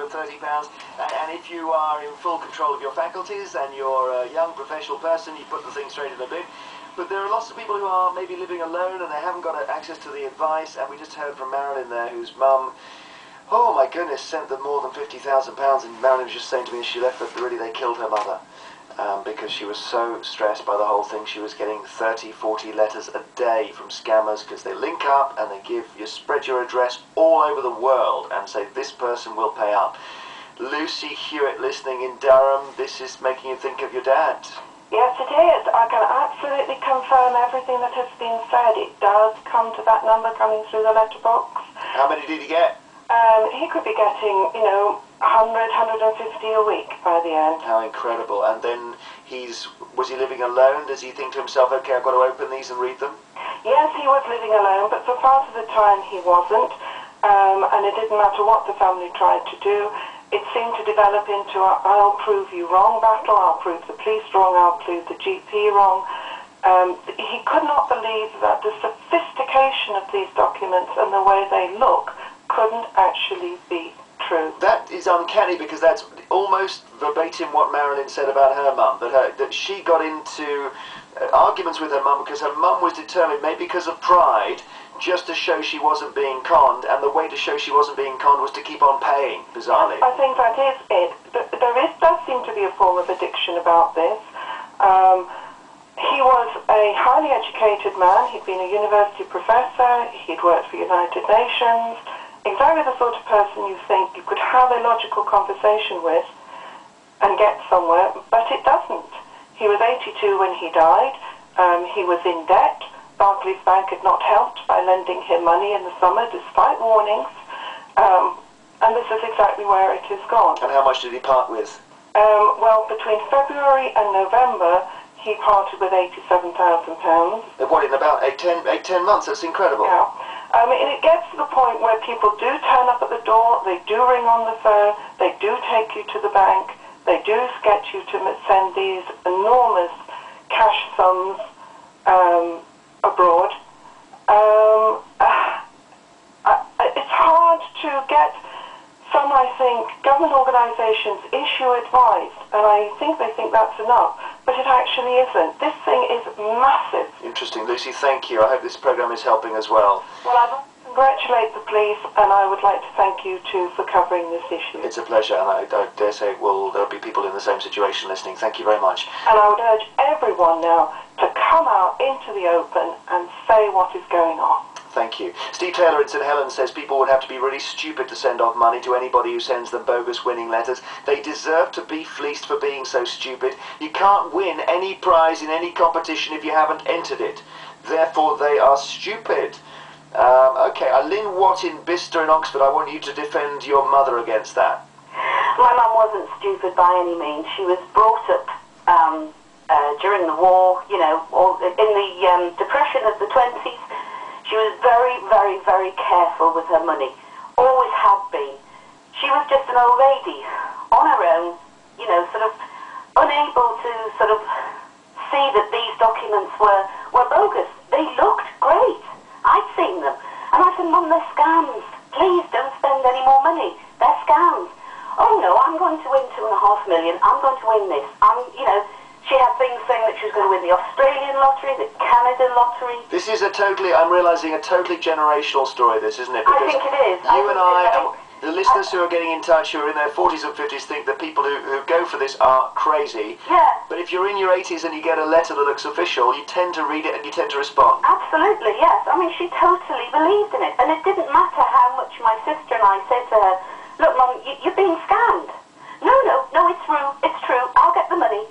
over £30. And if you are in full control of your faculties and you're a young professional person, you put the thing straight in the bin. But there are lots of people who are maybe living alone and they haven't got access to the advice. And we just heard from Marilyn there, whose mum, oh my goodness, sent them more than £50,000. And Marilyn was just saying to me as she left that really they killed her mother. Because she was so stressed by the whole thing. She was getting 30, 40 letters a day from scammers because they link up and they spread your address all over the world and say this person will pay up. Lucy Hewitt listening in Durham, this is making you think of your dad. Yes, it is. I can absolutely confirm everything that has been said. It does come to that number coming through the letterbox. How many did he get? He could be getting, 100, 150 a week by the end. How incredible. And then was he living alone? Does he think to himself, okay, I've got to open these and read them? Yes, he was living alone, but for part of the time he wasn't. And it didn't matter what the family tried to do. It seemed to develop into a I'll prove you wrong battle, I'll prove the police wrong, I'll prove the GP wrong. He could not believe that the sophistication of these documents and the way they look couldn't actually be true. That is uncanny because that's almost verbatim what Marilyn said about her mum, that she got into arguments with her mum because her mum was determined, maybe because of pride, just to show she wasn't being conned, and the way to show she wasn't being conned was to keep on paying, bizarrely. I think that is it. Does seem to be a form of addiction about this. He was a highly educated man. He'd been a university professor. He'd worked for United Nations. Exactly the sort of person you think you could have a logical conversation with and get somewhere, but it doesn't. He was 82 when he died. He was in debt. Barclays Bank had not helped by lending him money in the summer, despite warnings. And this is exactly where it has gone. And how much did he part with? Well, between February and November, he parted with £87,000. What, in about 10 months? That's incredible. Yeah. And it gets to the point where people do turn up at the door, they do ring on the phone, they do take you to the bank, they do sketch you to send these enormous cash sums abroad. It's hard to get some, I think, government organisations issue advice, and I think they think that's enough, but it actually isn't. This thing is massive. Interesting. Lucy, thank you. I hope this programme is helping as well. Well, I'd like to congratulate the police, and I would like to thank you too for covering this issue. It's a pleasure, and I dare say there'll be people in the same situation listening. Thank you very much. And I would urge everyone now to come out into the open and say what is going on. Thank you. Steve Taylor in St Helens says people would have to be really stupid to send off money to anybody who sends them bogus winning letters. They deserve to be fleeced for being so stupid. You can't win any prize in any competition if you haven't entered it. Therefore, they are stupid. Okay, Lynn Watt in Bicester in Oxford, I want you to defend your mother against that. My mum wasn't stupid by any means. She was brought up during the war, in the depression of the 20s. She was very, very, very careful with her money. Always had been. She was just an old lady on her own, sort of unable to sort of see that these documents were bogus. They looked great. I'd seen them. And I said, Mum, they're scams. Please don't spend any more money. They're scams. Oh no, I'm going to win £2.5 million. I'm going to win this. She had things saying that she was going to win the Australian lottery, the Canada lottery. This is I'm realising, a totally generational story, this, isn't it? Because I think it is. You and the listeners who are getting in touch, who are in their 40s and 50s, think that people who go for this are crazy. Yeah. But if you're in your 80s and you get a letter that looks official, you tend to read it and you tend to respond. Absolutely, yes. I mean, she totally believed in it. And it didn't matter how much my sister and I said to her, look, Mum, you're being scammed. No, it's true. It's true. I'll get the money.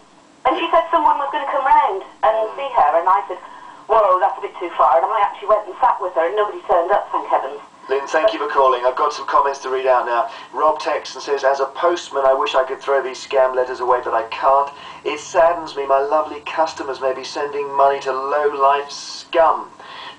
And she said someone was going to come round and see her, and I said, whoa, that's a bit too far. And I actually went and sat with her, and nobody turned up, thank heavens. Lynn, thank you for calling. I've got some comments to read out now. Rob texts and says, as a postman, I wish I could throw these scam letters away, but I can't. It saddens me. My lovely customers may be sending money to low-life scum.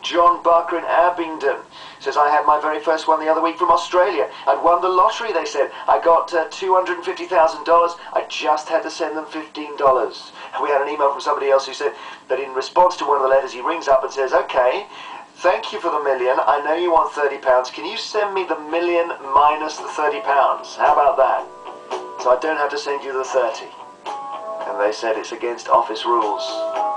John Barker in Abingdon says, I had my very first one the other week from Australia. I'd won the lottery, they said. I got $250,000. I just had to send them $15. And we had an email from somebody else who said that in response to one of the letters, he rings up and says, okay, thank you for the million. I know you want £30. Can you send me the million minus the £30? How about that? So I don't have to send you the 30. And they said it's against office rules.